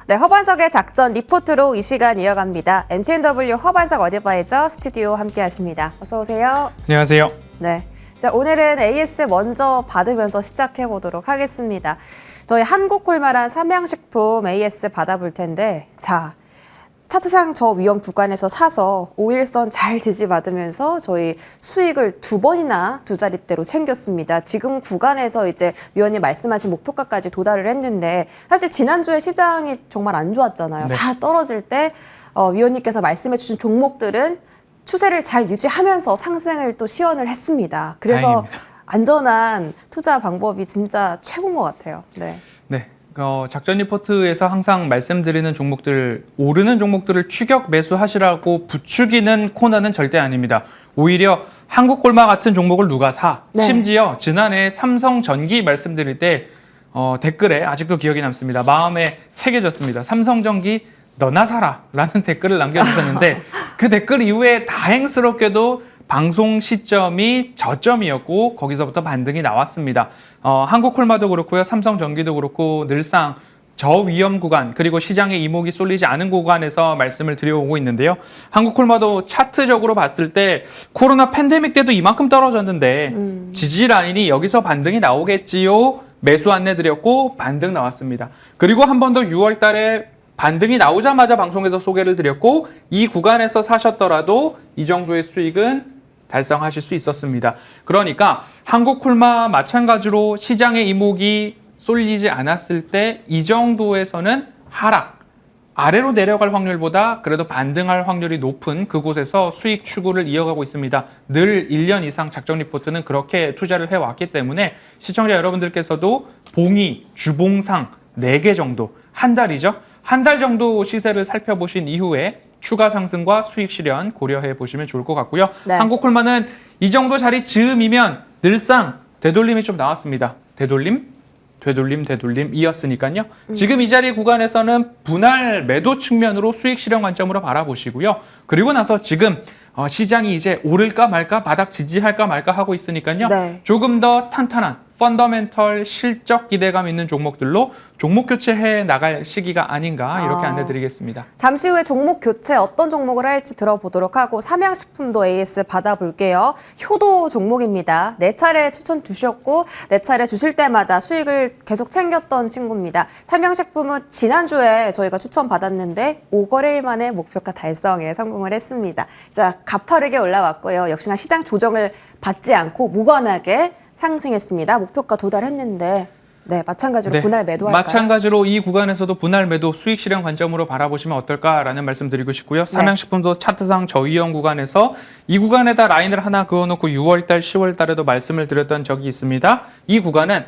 네, 허반석의 작전 리포트로 이 시간 이어갑니다. MTNW 허반석 어드바이저 스튜디오 함께 하십니다. 어서 오세요. 안녕하세요. 네. 자, 오늘은 AS 먼저 받으면서 시작해 보도록 하겠습니다. 저희 한국콜마란 삼양식품 AS 받아볼 텐데, 자, 차트상 저 위험 구간에서 사서 5일선 잘 지지받으면서 저희 수익을 2번이나 두 자릿대로 챙겼습니다. 지금 구간에서 이제 위원님 말씀하신 목표가까지 도달을 했는데 사실 지난주에 시장이 정말 안 좋았잖아요. 네. 다 떨어질 때 위원님께서 말씀해 주신 종목들은 추세를 잘 유지하면서 상승을 또 시연을 했습니다. 그래서 다행입니다. 안전한 투자 방법이 진짜 최고인 것 같아요. 네. 네. 작전 리포트에서 항상 말씀드리는 종목들, 오르는 종목들을 추격 매수하시라고 부추기는 코너는 절대 아닙니다. 오히려 한국콜마 같은 종목을 누가 사? 네. 심지어 지난해 삼성전기 말씀드릴 때 댓글에 아직도 기억이 남습니다. 마음에 새겨졌습니다. 삼성전기 너나 사라 라는 댓글을 남겨주셨는데 그 댓글 이후에 다행스럽게도 방송 시점이 저점이었고 거기서부터 반등이 나왔습니다. 한국콜마도 그렇고요. 삼성전기도 그렇고 늘상 저위험 구간 그리고 시장의 이목이 쏠리지 않은 구간에서 말씀을 드려오고 있는데요. 한국콜마도 차트적으로 봤을 때 코로나 팬데믹 때도 이만큼 떨어졌는데 지지 라인이 여기서 반등이 나오겠지요. 매수 안내 드렸고 반등 나왔습니다. 그리고 한 번 더 6월 달에 반등이 나오자마자 방송에서 소개를 드렸고 이 구간에서 사셨더라도 이 정도의 수익은 달성하실 수 있었습니다. 그러니까 한국콜마 마찬가지로 시장의 이목이 쏠리지 않았을 때 이 정도에서는 하락, 아래로 내려갈 확률보다 그래도 반등할 확률이 높은 그곳에서 수익 추구를 이어가고 있습니다. 늘 1년 이상 작전 리포트는 그렇게 투자를 해왔기 때문에 시청자 여러분들께서도 봉이, 주봉상 4개 정도, 한 달이죠. 한 달 정도 시세를 살펴보신 이후에 추가 상승과 수익 실현 고려해 보시면 좋을 것 같고요. 네. 한국콜마는 이 정도 자리 즈음이면 늘상 되돌림이 좀 나왔습니다. 되돌림이었으니까요. 지금 이 자리 구간에서는 분할 매도 측면으로 수익 실현 관점으로 바라보시고요. 그리고 나서 지금 시장이 이제 오를까 말까 바닥 지지할까 말까 하고 있으니까요. 네. 조금 더 탄탄한 펀더멘털 실적 기대감 있는 종목들로 종목 교체해 나갈 시기가 아닌가 이렇게 안내드리겠습니다. 잠시 후에 종목 교체 어떤 종목을 할지 들어보도록 하고 삼양식품도 AS 받아볼게요. 효도 종목입니다. 4차례 추천 주셨고 4차례 주실 때마다 수익을 계속 챙겼던 친구입니다. 삼양식품은 지난주에 저희가 추천 받았는데 5거래일 만에 목표가 달성에 성공을 했습니다. 자, 가파르게 올라왔고요. 역시나 시장 조정을 받지 않고 무관하게 상승했습니다. 목표가 도달했는데 네, 마찬가지로 분할 매도할까요? 마찬가지로 이 구간에서도 분할 매도 수익 실현 관점으로 바라보시면 어떨까라는 말씀 드리고 싶고요. 삼양식품도 차트상 저위험 구간에서 이 구간에다 라인을 하나 그어놓고 6월달, 10월달에도 말씀을 드렸던 적이 있습니다. 이 구간은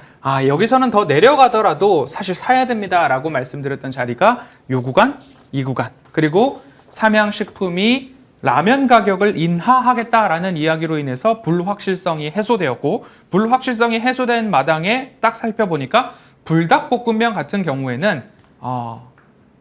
여기서는 더 내려가더라도 사실 사야 됩니다라고 말씀드렸던 자리가 이 구간, 이 구간 그리고 삼양식품이 라면 가격을 인하하겠다라는 이야기로 인해서 불확실성이 해소되었고 불확실성이 해소된 마당에 딱 살펴보니까 불닭볶음면 같은 경우에는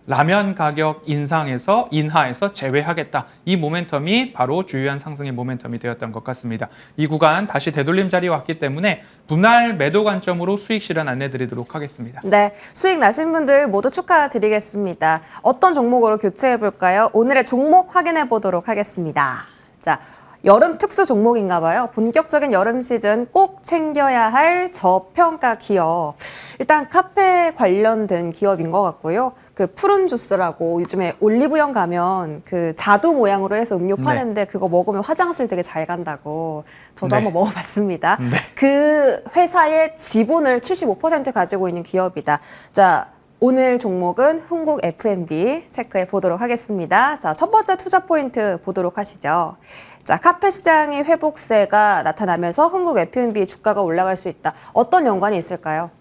라면 가격 인하에서 제외하겠다. 이 모멘텀이 바로 주요한 상승의 모멘텀이 되었던 것 같습니다. 이 구간 다시 되돌림 자리에 왔기 때문에 분할 매도 관점으로 수익 실현 안내드리도록 하겠습니다. 네, 수익 나신 분들 모두 축하드리겠습니다. 어떤 종목으로 교체해 볼까요? 오늘의 종목 확인해 보도록 하겠습니다. 자, 여름 특수 종목인가 봐요. 본격적인 여름 시즌 꼭 챙겨야 할 저평가 기업. 일단 카페 관련된 기업인 것 같고요. 그 푸른 주스라고 요즘에 올리브영 가면 그 자두 모양으로 해서 음료 파는데 그거 먹으면 화장실 되게 잘 간다고 저도 한번 먹어봤습니다. 그 회사의 지분을 75% 가지고 있는 기업이다. 자, 오늘 종목은 흥국 F&B 체크해 보도록 하겠습니다. 자, 첫 번째 투자 포인트 보도록 하시죠. 자, 카페 시장의 회복세가 나타나면서 흥국 F&B 주가가 올라갈 수 있다. 어떤 연관이 있을까요?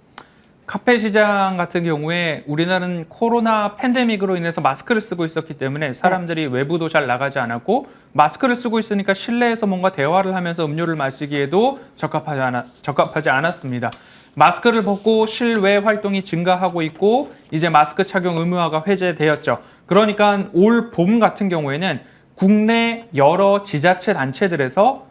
카페 시장 같은 경우에 우리나라는 코로나 팬데믹으로 인해서 마스크를 쓰고 있었기 때문에 사람들이 외부도 잘 나가지 않았고 마스크를 쓰고 있으니까 실내에서 뭔가 대화를 하면서 음료를 마시기에도 적합하지 않았습니다. 마스크를 벗고 실외 활동이 증가하고 있고 이제 마스크 착용 의무화가 해제되었죠. 그러니까 올 봄 같은 경우에는 국내 여러 지자체 단체들에서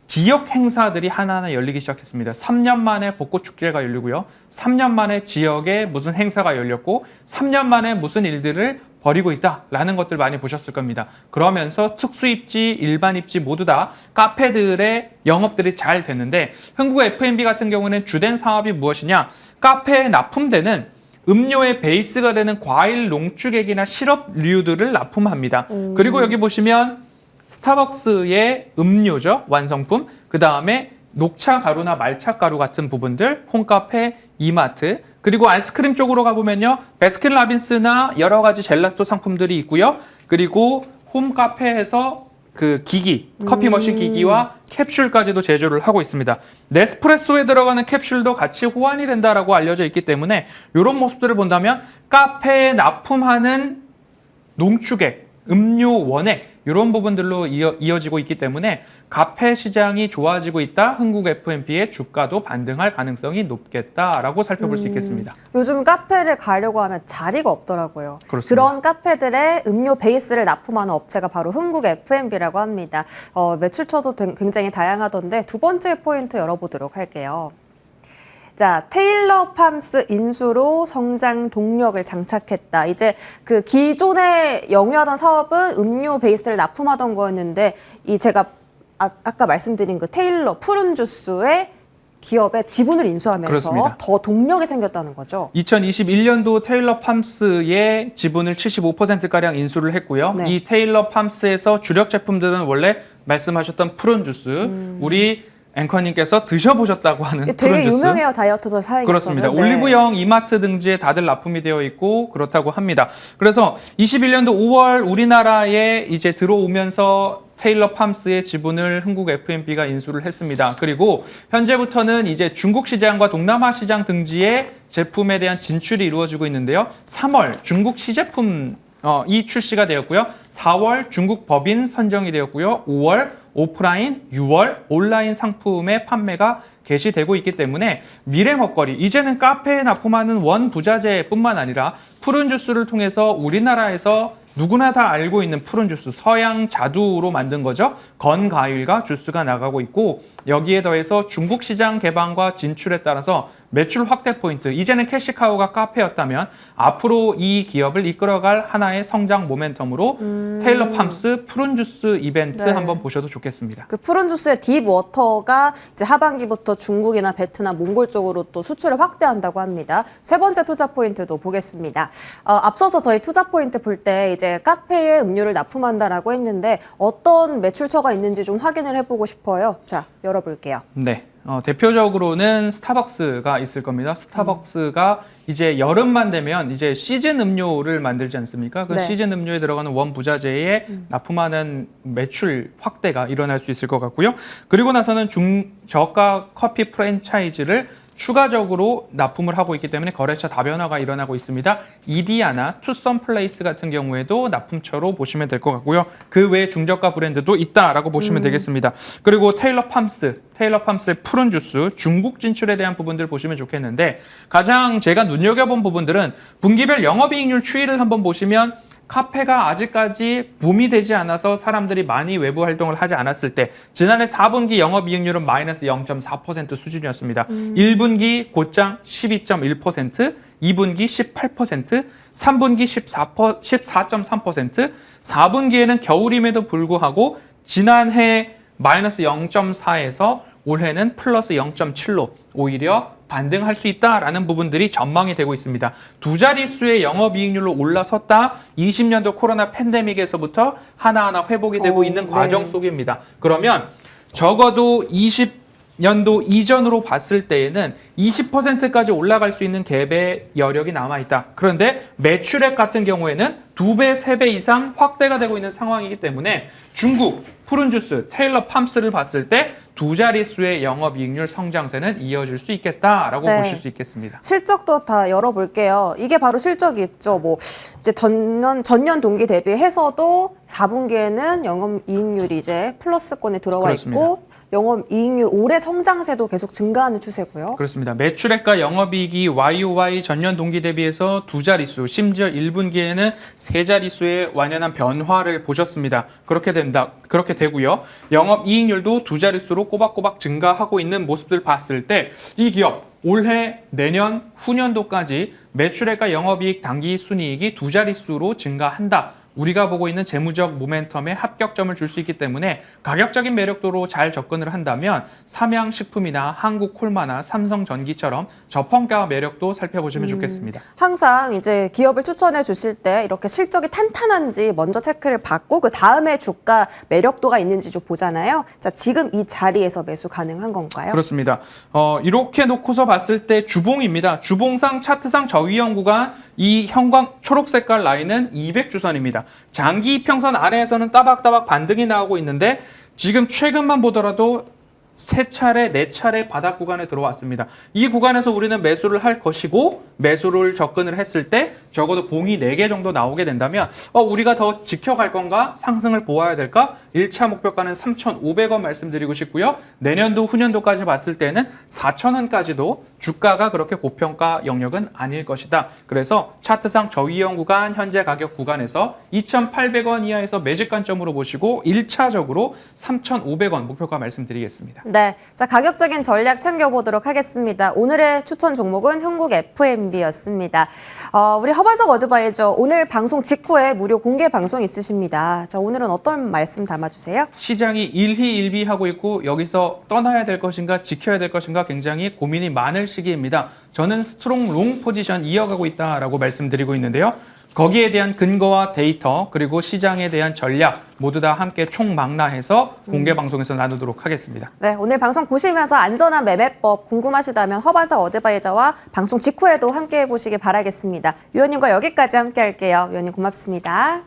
지역 행사들이 하나하나 열리기 시작했습니다. 3년 만에 벚꽃 축제가 열리고요. 3년 만에 지역에 무슨 행사가 열렸고 3년 만에 무슨 일들을 벌이고 있다라는 것들 많이 보셨을 겁니다. 그러면서 특수 입지, 일반 입지 모두 다 카페들의 영업들이 잘 됐는데 흥국 F&B 같은 경우는 주된 사업이 무엇이냐? 카페에 납품되는 음료의 베이스가 되는 과일 농축액이나 시럽류들을 납품합니다. 그리고 여기 보시면 스타벅스의 음료죠. 완성품. 그 다음에 녹차 가루나 말차 가루 같은 부분들, 홈카페, 이마트, 그리고 아이스크림 쪽으로 가보면요. 베스킨라빈스나 여러 가지 젤라또 상품들이 있고요. 그리고 홈카페에서 그 기기, 커피 머신 기기와 캡슐까지도 제조를 하고 있습니다. 네스프레소에 들어가는 캡슐도 같이 호환이 된다라고 알려져 있기 때문에 이런 모습들을 본다면 카페에 납품하는 농축액, 음료 원액 이런 부분들로 이어지고 있기 때문에 카페 시장이 좋아지고 있다. 흥국 F&B의 주가도 반등할 가능성이 높겠다라고 살펴볼 수 있겠습니다. 요즘 카페를 가려고 하면 자리가 없더라고요. 그렇습니다. 그런 카페들의 음료 베이스를 납품하는 업체가 바로 흥국 F&B라고 합니다. 매출처도 굉장히 다양하던데 두 번째 포인트 열어보도록 할게요. 자, 테일러 팜스 인수로 성장 동력을 장착했다. 이제 그 기존에 영위하던 사업은 음료 베이스를 납품하던 거였는데 이 제가 아까 말씀드린 그 테일러 푸른 주스의 기업에 지분을 인수하면서 그렇습니다. 더 동력이 생겼다는 거죠. 2021년도 테일러 팜스의 지분을 75%가량 인수를 했고요. 네. 이 테일러 팜스에서 주력 제품들은 원래 말씀하셨던 푸른 주스, 우리 앵커님께서 드셔보셨다고 하는 푸른 되게 주스. 유명해요. 다이어트도 사용해서. 그렇습니다. 올리브영 이마트 등지에 다들 납품이 되어 있고 그렇다고 합니다. 그래서 21년도 5월 우리나라에 이제 들어오면서 테일러 팜스의 지분을 흥국 F&B가 인수를 했습니다. 그리고 현재부터는 이제 중국 시장과 동남아 시장 등지에 제품에 대한 진출이 이루어지고 있는데요. 3월 중국 시제품 이 출시가 되었고요. 4월 중국 법인 선정이 되었고요. 5월 오프라인, 6월 온라인 상품의 판매가 개시되고 있기 때문에 미래 먹거리, 이제는 카페에 납품하는 원 부자재뿐만 아니라 푸른 주스를 통해서 우리나라에서 누구나 다 알고 있는 푸른 주스, 서양 자두로 만든 거죠. 건과일과 주스가 나가고 있고 여기에 더해서 중국 시장 개방과 진출에 따라서 매출 확대 포인트, 이제는 캐시카우가 카페였다면 앞으로 이 기업을 이끌어갈 하나의 성장 모멘텀으로 테일러 팜스 푸른 주스 이벤트 네. 한번 보셔도 좋겠습니다. 그 푸른 주스의 딥 워터가 이제 하반기부터 중국이나 베트남, 몽골 쪽으로 또 수출을 확대한다고 합니다. 세 번째 투자 포인트도 보겠습니다. 앞서서 저희 투자 포인트 볼 때 이제 카페에 음료를 납품한다라고 했는데 어떤 매출처가 있는지 좀 확인을 해보고 싶어요. 자, 열어볼게요. 네. 대표적으로는 스타벅스가 있을 겁니다. 스타벅스가 이제 여름만 되면 이제 시즌 음료를 만들지 않습니까? 그 네. 시즌 음료에 들어가는 원 부자재에 납품하는 매출 확대가 일어날 수 있을 것 같고요. 그리고 나서는 중저가 커피 프랜차이즈를 추가적으로 납품을 하고 있기 때문에 거래처 다변화가 일어나고 있습니다. 이디야나 투썸플레이스 같은 경우에도 납품처로 보시면 될 것 같고요. 그 외에 중저가 브랜드도 있다라고 보시면 되겠습니다. 그리고 테일러 팜스의 푸른 주스, 중국 진출에 대한 부분들 보시면 좋겠는데 가장 제가 눈여겨본 부분들은 분기별 영업이익률 추이를 한번 보시면 카페가 아직까지 붐이 되지 않아서 사람들이 많이 외부 활동을 하지 않았을 때 지난해 4분기 영업이익률은 마이너스 0.4% 수준이었습니다. 1분기 곧장 12.1%, 2분기 18%, 3분기 14.3%, 4분기에는 겨울임에도 불구하고 지난해 마이너스 0.4에서 올해는 플러스 0.7로 오히려 반등할 수 있다라는 부분들이 전망이 되고 있습니다. 두 자릿수의 영업이익률로 올라섰다 20년도 코로나 팬데믹에서부터 하나하나 회복이 되고 있는 과정 속입니다. 그러면 적어도 20년도 이전으로 봤을 때에는 20%까지 올라갈 수 있는 갭의 여력이 남아있다. 그런데 매출액 같은 경우에는 2배, 3배 이상 확대가 되고 있는 상황이기 때문에 중국 푸른주스, 테일러 팜스를 봤을 때 두 자릿수의 영업이익률 성장세는 이어질 수 있겠다라고 네. 보실 수 있겠습니다. 실적도 다 열어볼게요. 이게 바로 실적이 있죠. 뭐 이제 전년 동기 대비해서도 4분기에는 영업이익률이 이제 플러스권에 들어와 그렇습니다. 있고 영업이익률 올해 성장세도 계속 증가하는 추세고요. 그렇습니다. 매출액과 영업이익이 YOY 전년 동기 대비해서 두 자릿수, 심지어 1분기에는 세 자릿수의 완연한 변화를 보셨습니다. 그렇게 되고요. 영업이익률도 두 자릿수로 꼬박꼬박 증가하고 있는 모습들 봤을 때 이 기업 올해, 내년, 후년도까지 매출액과 영업이익, 당기순이익이 두 자릿수로 증가한다. 우리가 보고 있는 재무적 모멘텀에 합격점을 줄 수 있기 때문에 가격적인 매력도로 잘 접근을 한다면 삼양식품이나 한국콜마나 삼성전기처럼 저평가 매력도 살펴보시면 좋겠습니다. 항상 이제 기업을 추천해 주실 때 이렇게 실적이 탄탄한지 먼저 체크를 받고 그 다음에 주가 매력도가 있는지 좀 보잖아요. 자, 지금 이 자리에서 매수 가능한 건가요? 그렇습니다. 이렇게 놓고서 봤을 때 주봉입니다. 주봉상 차트상 저위험 구간 이 형광 초록 색깔 라인은 200주선입니다. 장기 이평선 아래에서는 따박따박 반등이 나오고 있는데 지금 최근만 보더라도 세 차례, 네 차례 바닥 구간에 들어왔습니다. 이 구간에서 우리는 매수를 할 것이고 매수를 접근을 했을 때 적어도 봉이 4개 정도 나오게 된다면 우리가 더 지켜갈 건가? 상승을 보아야 될까? 1차 목표가는 3,500원 말씀드리고 싶고요. 내년도, 후년도까지 봤을 때는 4,000원까지도 주가가 그렇게 고평가 영역은 아닐 것이다. 그래서 차트상 저위험 구간, 현재 가격 구간에서 2,800원 이하에서 매집 관점으로 보시고 1차적으로 3,500원 목표가 말씀드리겠습니다. 네, 자 가격적인 전략 챙겨보도록 하겠습니다. 오늘의 추천 종목은 흥국 F&B였습니다. 우리 허반석 어드바이저 오늘 방송 직후에 무료 공개 방송 있으십니다. 자 오늘은 어떤 말씀 담아주세요? 시장이 일희일비하고 있고 여기서 떠나야 될 것인가 지켜야 될 것인가 굉장히 고민이 많을 시기입니다. 저는 스트롱 롱 포지션 이어가고 있다라고 말씀드리고 있는데요. 거기에 대한 근거와 데이터 그리고 시장에 대한 전략 모두 다 함께 총망라해서 공개 방송에서 나누도록 하겠습니다. 네, 오늘 방송 보시면서 안전한 매매법 궁금하시다면 허반석 어드바이저와 방송 직후에도 함께 해보시기 바라겠습니다. 위원님과 여기까지 함께 할게요. 위원님 고맙습니다.